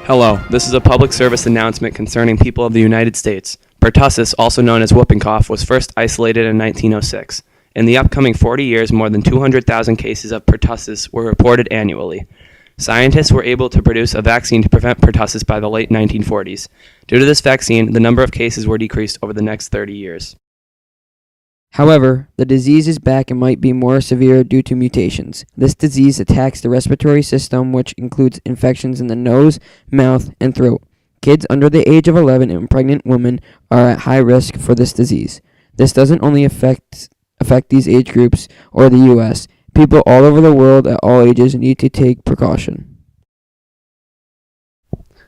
Hello, this is a public service announcement concerning people of the United States. Pertussis, also known as whooping cough, was first isolated in 1906. In the upcoming 40 years, more than 200,000 cases of pertussis were reported annually. Scientists were able to produce a vaccine to prevent pertussis by the late 1940s. Due to this vaccine, the number of cases were decreased over the next 30 years. However, the disease is back and might be more severe due to mutations. This disease attacks the respiratory system, which includes infections in the nose, mouth, and throat. Kids under the age of 11 and pregnant women are at high risk for this disease. This doesn't only affect these age groups or the U.S. People all over the world at all ages need to take precaution.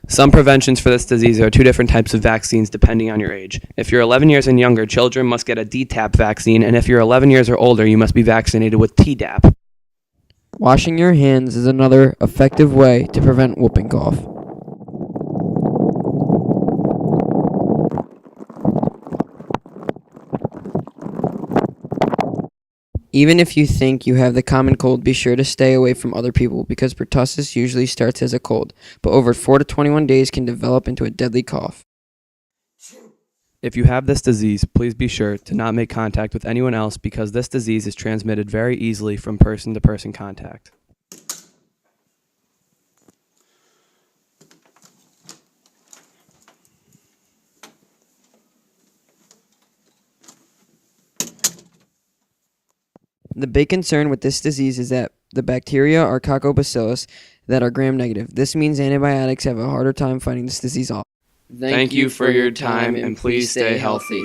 Some preventions for this disease are two different types of vaccines depending on your age. If you're 11 years and younger, children must get a DTaP vaccine, and if you're 11 years or older, you must be vaccinated with Tdap. Washing your hands is another effective way to prevent whooping cough. Even if you think you have the common cold, be sure to stay away from other people because pertussis usually starts as a cold, but over 4 to 21 days can develop into a deadly cough. If you have this disease, please be sure to not make contact with anyone else because this disease is transmitted very easily from person-to-person contact. The big concern with this disease is that the bacteria are coccobacillus that are gram-negative. This means antibiotics have a harder time fighting this disease off. Thank you for your time, and please stay healthy.